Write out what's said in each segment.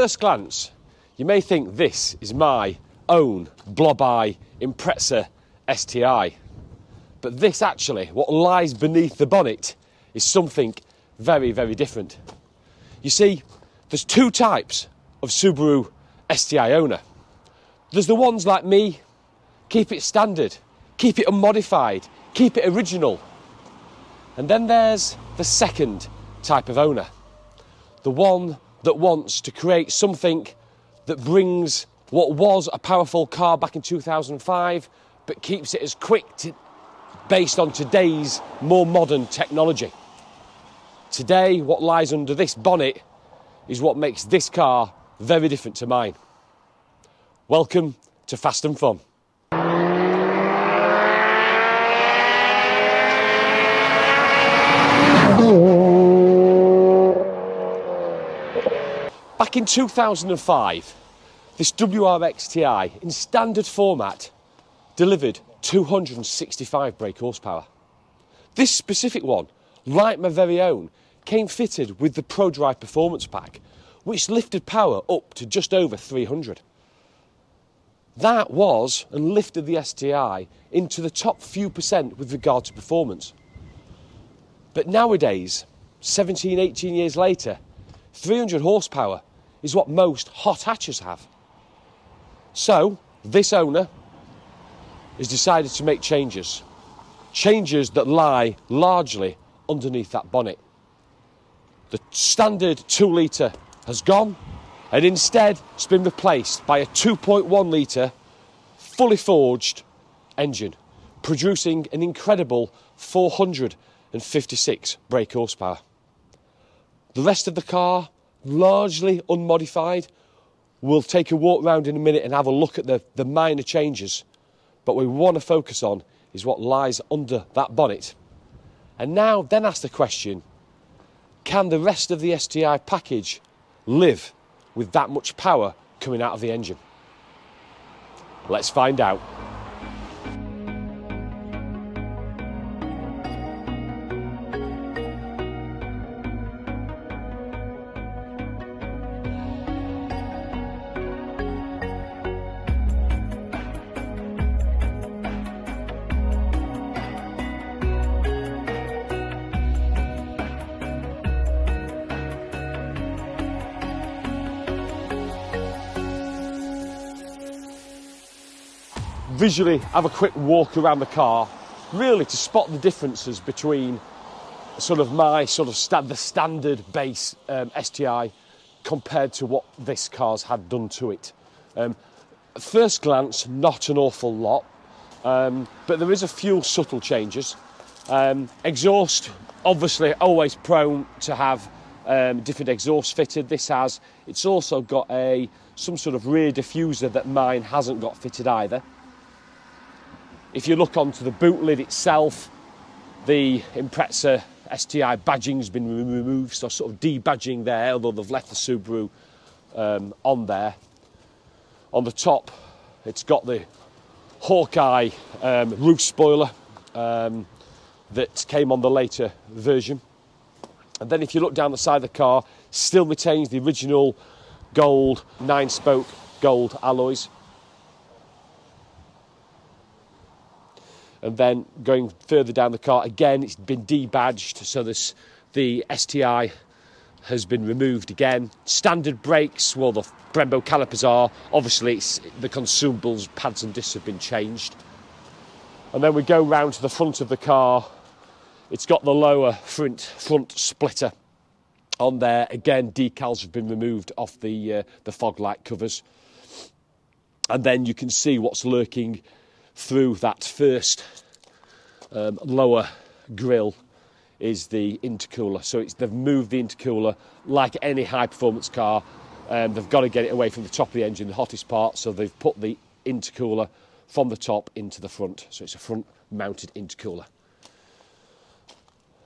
first glance, you may think this is my own blob-eye Impreza STI. But this actually, what lies beneath the bonnet, is something very, very different. You see, there's two types of Subaru STI owner. There's the ones like me, keep it standard, keep it unmodified, keep it original. And then there's the second type of owner, the one that wants to create something that brings what was a powerful car back in 2005, but keeps it as quick based on today's more modern technology. Today, what lies under this bonnet is what makes this car very different to mine. Welcome to Fast and Fun. Back in 2005, this WRX STI in standard format delivered 265 brake horsepower. This specific one, like my very own, came fitted with the ProDrive Performance Pack, which lifted power up to just over 300. That was and lifted the STI into the top few percent with regard to performance. But nowadays, 17, 18 years later, 300 horsepower is what most hot hatches have. So, this owner has decided to make changes that lie largely underneath that bonnet. The standard 2-litre has gone, and instead it's been replaced by a 2.1 litre fully forged engine, producing an incredible 456 brake horsepower. The rest of the car, largely unmodified. We'll take a walk round in a minute and have a look at the minor changes. But what we want to focus on is what lies under that bonnet. And now then ask the question, can the rest of the STI package live with that much power coming out of the engine? Let's find out. Visually have a quick walk around the car, really to spot the differences between the standard base STI compared to what this car's had done to it. At first glance, not an awful lot, but there is a few subtle changes. Exhaust, obviously always prone to have different exhaust fitted. It's also got some sort of rear diffuser that mine hasn't got fitted either. If you look onto the boot lid itself, the Impreza STI badging's been removed, so sort of debadging there, although they've left the Subaru on there. On the top, it's got the Hawkeye roof spoiler that came on the later version. And then if you look down the side of the car, still retains the original gold 9-spoke gold alloys. And then going further down the car, again, it's been debadged, so the STI has been removed again. Standard brakes, well, the Brembo calipers are. Obviously, the consumables, pads and discs have been changed. And then we go round to the front of the car. It's got the lower front splitter on there. Again, decals have been removed off the fog light covers. And then you can see what's lurking through that first lower grille is the intercooler. So they've moved the intercooler like any high-performance car. They've got to get it away from the top of the engine, the hottest part, so they've put the intercooler from the top into the front. So it's a front-mounted intercooler.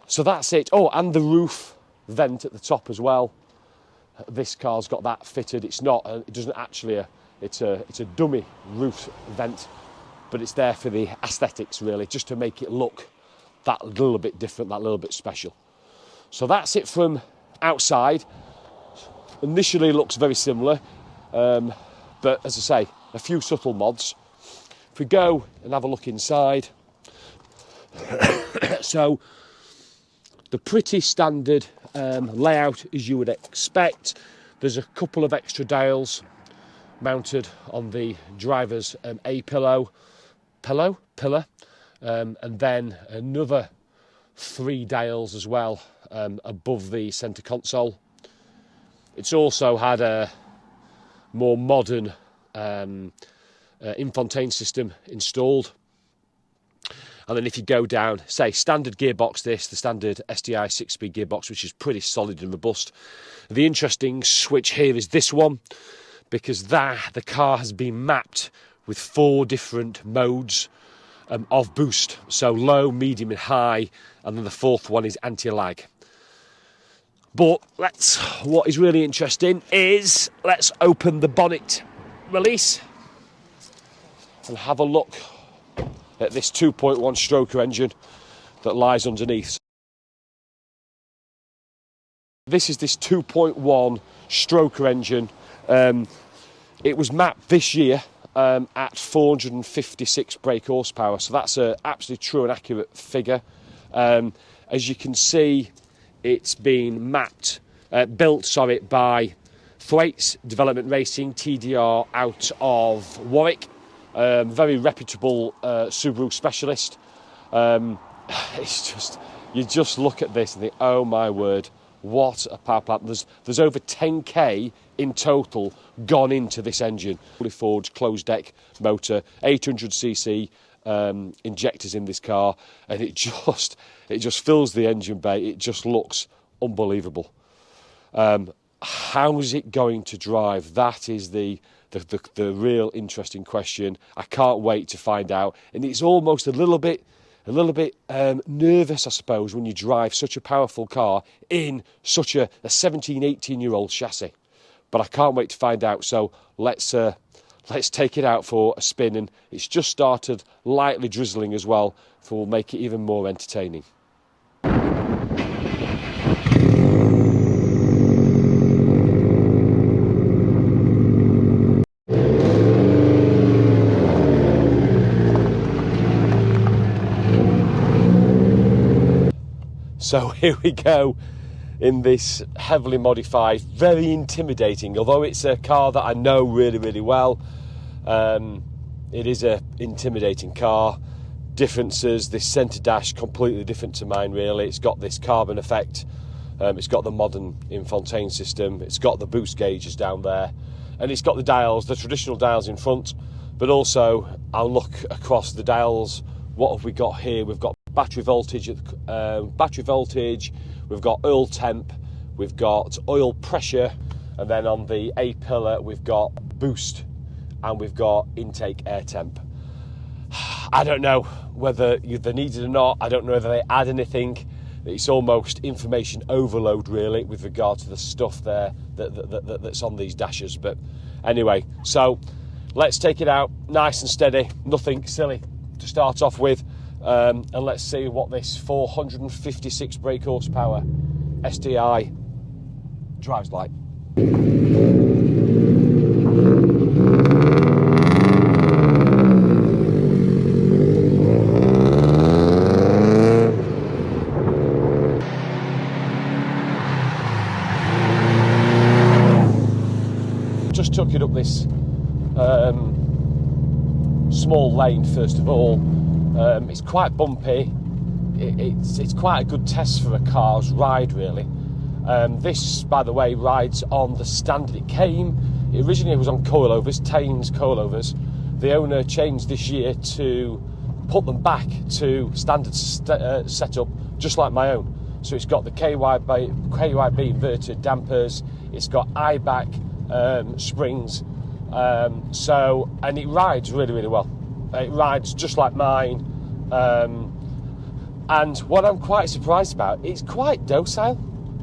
So that's it. Oh, and the roof vent at the top as well. This car's got that fitted. It's not. It doesn't actually. It's a dummy roof vent. But it's there for the aesthetics, really, just to make it look that little bit different, that little bit special. So that's it from outside. initially looks very similar, but as I say, a few subtle mods. If we go and have a look inside, so the pretty standard layout as you would expect. There's a couple of extra dials mounted on the driver's pillar, and then another 3 dials as well above the centre console. It's also had a more modern infotainment system installed. And then if you go down, say standard gearbox, the standard STI 6-speed gearbox, which is pretty solid and robust. The interesting switch here is this one, because the car has been mapped with 4 different modes of boost. So low, medium and high, and then the 4th one is anti-lag. But what is really interesting is, let's open the bonnet release and have a look at this 2.1 stroker engine that lies underneath. This is this 2.1 stroker engine. It was mapped this year at 456 brake horsepower, so that's an absolutely true and accurate figure. As you can see, it's been built by Thwaites Development Racing, TDR, out of Warwick. Very reputable Subaru specialist. It's just, you just look at this and think, oh my word, what a power plant. There's over 10k in total gone into this engine. Fully forged closed deck motor, 800cc injectors in this car, and it just fills the engine bay. It just looks unbelievable. How is it going to drive? That is the real interesting question. I can't wait to find out. And it's almost a little bit nervous, I suppose, when you drive such a powerful car in such a 17, 18-year-old chassis. But I can't wait to find out. So let's take it out for a spin. And it's just started lightly drizzling as well, so we'll make it even more entertaining. So here we go in this heavily modified, very intimidating, although it's a car that I know really, really well. It is an intimidating car. Differences, this centre dash, completely different to mine really. It's got this carbon effect. It's got the modern infotainment system. It's got the boost gauges down there. And it's got the dials, the traditional dials in front. But also, I'll look across the dials. What have we got here? We've got battery voltage, we've got oil temp, we've got oil pressure, and then on the A pillar we've got boost, and we've got intake air temp. I don't know whether they're needed or not. I don't know whether they add anything. It's almost information overload really with regard to the stuff there that's on these dashes. But anyway, so let's take it out nice and steady, nothing silly to start off with. And let's see what this 456 brake horsepower STI drives like. Just took it up this small lane first of all. It's quite bumpy. It's quite a good test for a car's ride, really. This, by the way, rides on the standard it came. It originally was on coilovers, Taines coilovers. The owner changed this year to put them back to standard setup, just like my own. So it's got the KYB inverted dampers. It's got IBAC springs. And it rides really, really well. It rides just like mine, and what I'm quite surprised about, it's quite docile.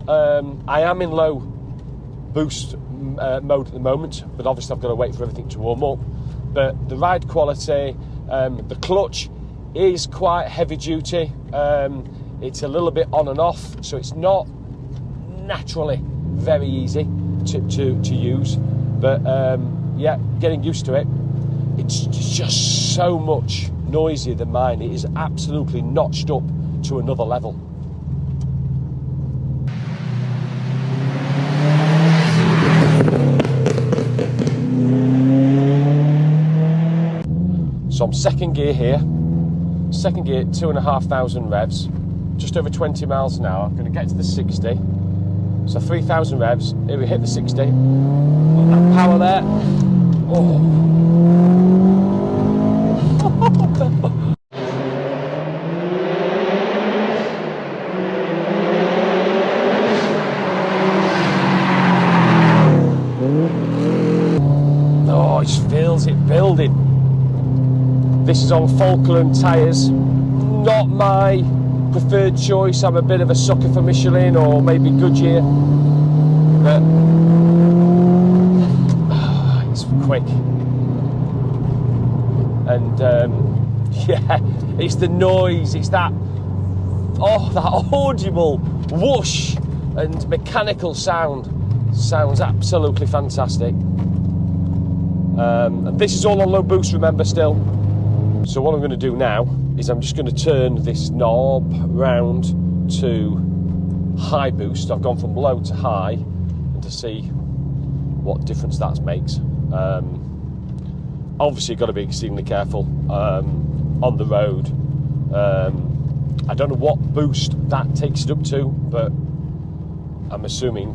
I am in low boost mode at the moment, but obviously I've got to wait for everything to warm up. But the ride quality, the clutch is quite heavy duty. It's a little bit on and off, so it's not naturally very easy. to use, but yeah, getting used to it. It's just so much noisier than mine. It is absolutely notched up to another level. So I'm second gear here, second gear, 2,500 revs, just over 20 miles an hour. I'm going to get to the 60, so 3,000 revs, here we hit the 60, got that power there, oh. Oh, it just feels it building. This is on Falkland tyres, not my preferred choice. I'm a bit of a sucker for Michelin or maybe Goodyear, but it's quick. And yeah, it's the noise, it's that, that audible whoosh and mechanical sound. Sounds absolutely fantastic. And this is all on low boost, remember, still. So what I'm going to do now is I'm just going to turn this knob round to high boost. I've gone from low to high, and to see what difference that makes. Obviously, you've got to be extremely careful on the road. I don't know what boost that takes it up to, but I'm assuming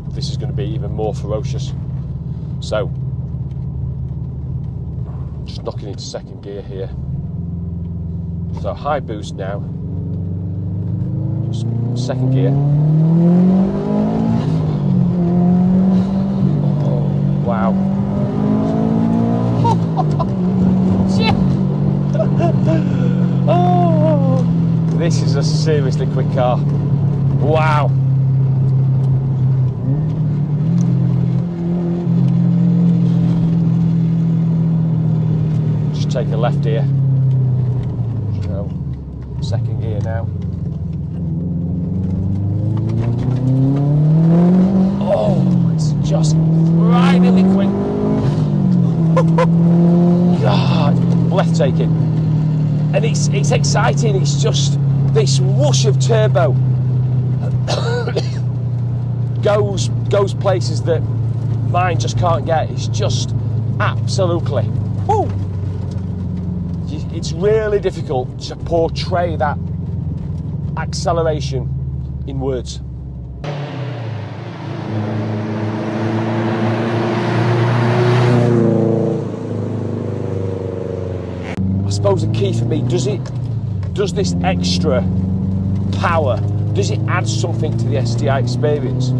this is going to be even more ferocious. So, just knocking into second gear here. So high boost now. Just second gear. Oh, wow. Oh, this is a seriously quick car. Wow. Take a left here. So, second gear now. Oh, it's just frighteningly quick. God, breathtaking. And it's exciting. It's just this whoosh of turbo goes places that mine just can't get. It's just absolutely. Woo. It's really difficult to portray that acceleration in words. I suppose the key for me, does this extra power, does it add something to the STI experience?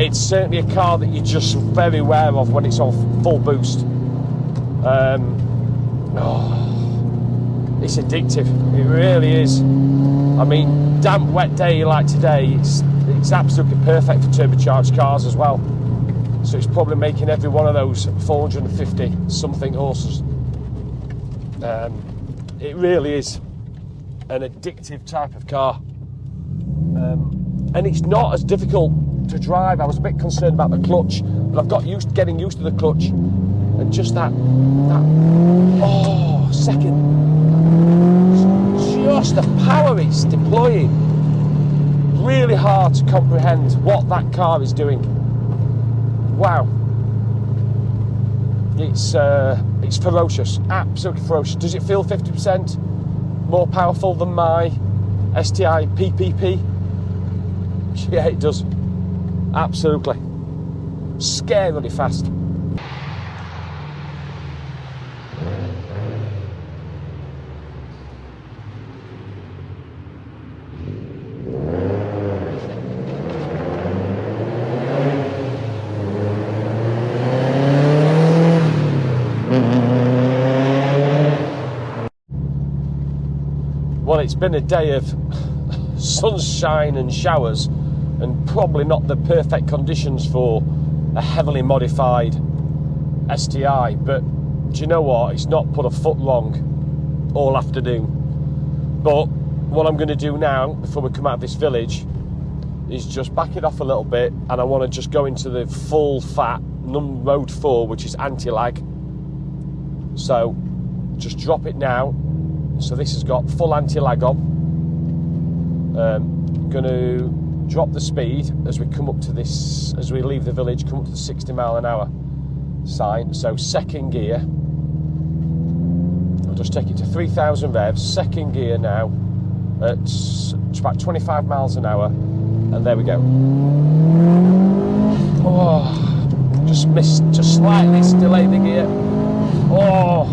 It's certainly a car that you're just very aware of when it's on full boost. Oh, it's addictive, it really is. I mean, damp wet day like today, it's absolutely perfect for turbocharged cars as well. So it's probably making every one of those 450 something horses. It really is an addictive type of car. And it's not as difficult to drive. I was a bit concerned about the clutch, but I've got getting used to the clutch. And just that second, just the power it's deploying, really hard to comprehend what that car is doing. Wow, it's ferocious, absolutely ferocious. Does it feel 50% more powerful than my STI PPP? Yeah, it does, absolutely, scarily fast. Well, it's been a day of sunshine and showers, and probably not the perfect conditions for a heavily modified STI, but do you know what? It's not put a foot wrong all afternoon. But what I'm going to do now, before we come out of this village, is just back it off a little bit, and I want to just go into the full fat mode 4, which is anti-lag. So just drop it now. So this has got full anti-lag on. Going to drop the speed as we come up to this, as we leave the village, come up to the 60 mile an hour sign. So second gear. I'll just take it to 3,000 revs. Second gear now at about 25 miles an hour. And there we go. Oh, just missed, just slightly delayed the gear. Oh,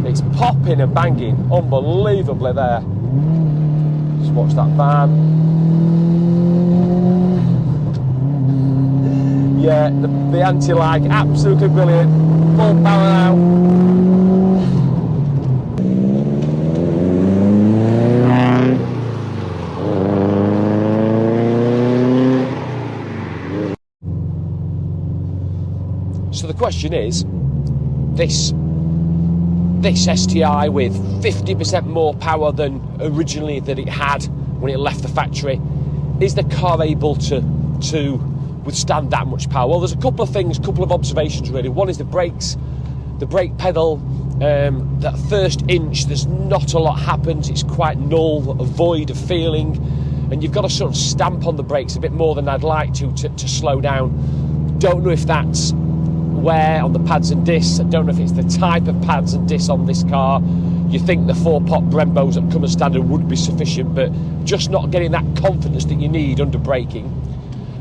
it's popping and banging unbelievably there. Just watch that van. Yeah, the anti-lag, absolutely brilliant. Full power now. So the question is, this STI with 50% more power than originally that it had when it left the factory, is the car able to withstand that much power? Well, there's a couple of things, couple of observations really. One is the brakes, the brake pedal. That first inch, there's not a lot happens. It's quite null, a void of feeling, and you've got to sort of stamp on the brakes a bit more than I'd like to slow down. Don't know if that's wear on the pads and discs. I don't know if it's the type of pads and discs on this car. You think the 4-pot Brembos that come as standard would be sufficient, but just not getting that confidence that you need under braking.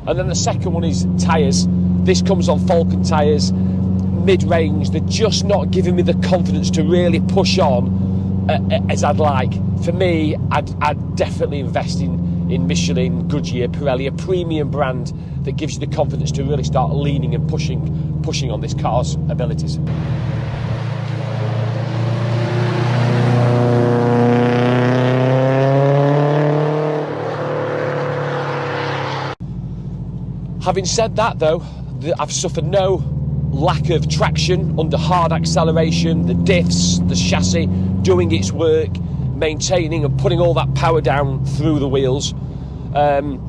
And then the second one is tyres. This comes on Falcon tyres, mid-range. They're just not giving me the confidence to really push on as I'd like. For me, I'd definitely invest in Michelin, Goodyear, Pirelli, a premium brand that gives you the confidence to really start leaning and pushing on this car's abilities. Having said that though, I've suffered no lack of traction under hard acceleration, the diffs, the chassis doing its work, maintaining and putting all that power down through the wheels, and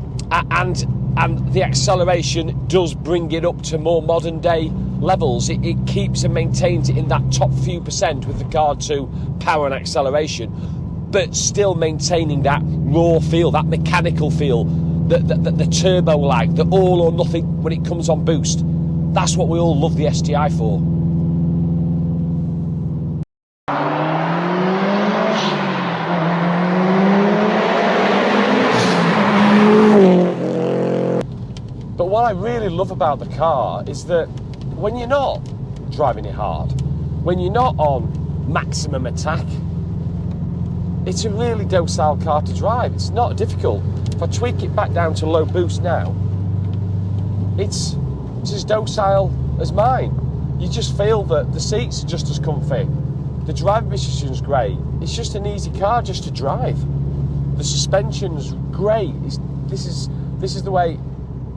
the acceleration does bring it up to more modern day levels. It keeps and maintains it in that top few percent with regard to power and acceleration, but still maintaining that raw feel, that mechanical feel, the turbo lag, the all or nothing when it comes on boost. That's what we all love the STI for. But what I really love about the car is that when you're not driving it hard, when you're not on maximum attack, it's a really docile car to drive. It's not difficult. If I tweak it back down to low boost now, it's as docile as mine. You just feel that the seats are just as comfy. The driving position's great. It's just an easy car just to drive. The suspension's great. This is the way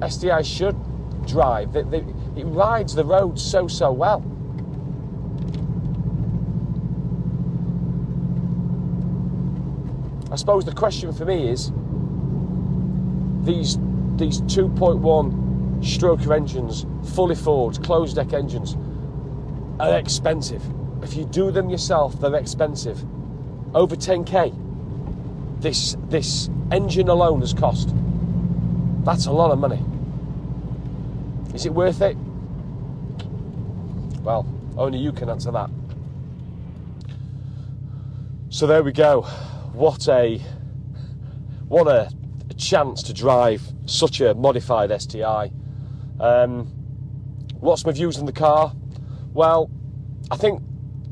STI should drive. It rides the road so well. I suppose the question for me is, these 2.1 stroker engines, fully forged, closed deck engines, are expensive. If you do them yourself, they're expensive. Over 10k. This engine alone has cost. That's a lot of money. Is it worth it? Well, only you can answer that. So there we go. What a chance to drive such a modified STI. What's my views on the car? Well, I think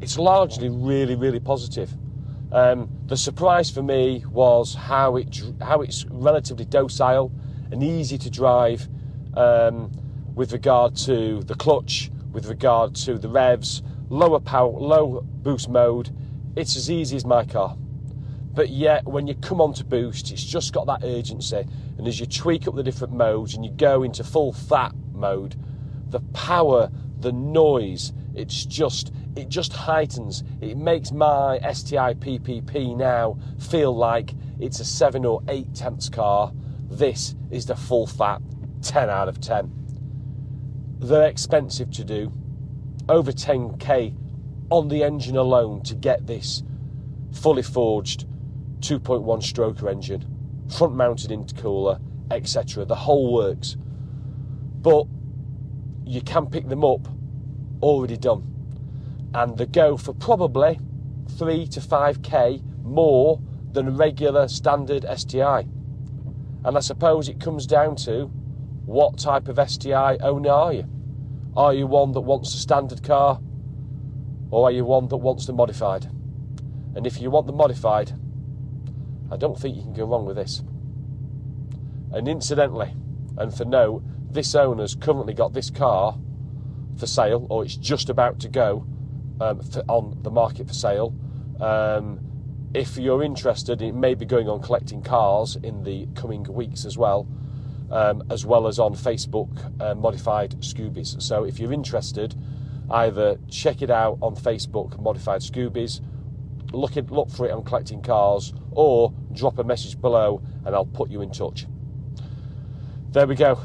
it's largely really positive. The surprise for me was how it's relatively docile and easy to drive, with regard to the clutch, with regard to the revs, lower power, low boost mode. It's as easy as my car. But yet, when you come on to boost, it's just got that urgency. And as you tweak up the different modes and you go into full fat mode, the power, the noise it just heightens. It makes my STI PPP now feel like it's a 7 or 8 tenths car. This is the full fat 10 out of 10. They're expensive to do, over 10k on the engine alone to get this fully forged 2.1 stroker engine, front mounted intercooler, etc. The whole works. But you can pick them up already done, and they go for probably 3 to 5k more than a regular standard STI. And I suppose it comes down to what type of STI owner are you? Are you one that wants a standard car, or are you one that wants the modified? And if you want the modified, I don't think you can go wrong with this. And incidentally, and for note, this owner's currently got this car for sale, or it's just about to go on the market for sale. If you're interested, it may be going on Collecting Cars in the coming weeks as well as on Facebook, Modified Scoobies. So if you're interested, either check it out on Facebook, Modified Scoobies, look for it on Collecting Cars, or drop a message below and I'll put you in touch. There we go.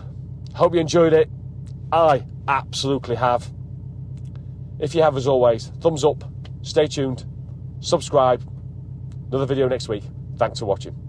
Hope you enjoyed it. I absolutely have. If you have, as always, thumbs up, stay tuned, subscribe. Another video next week. Thanks for watching.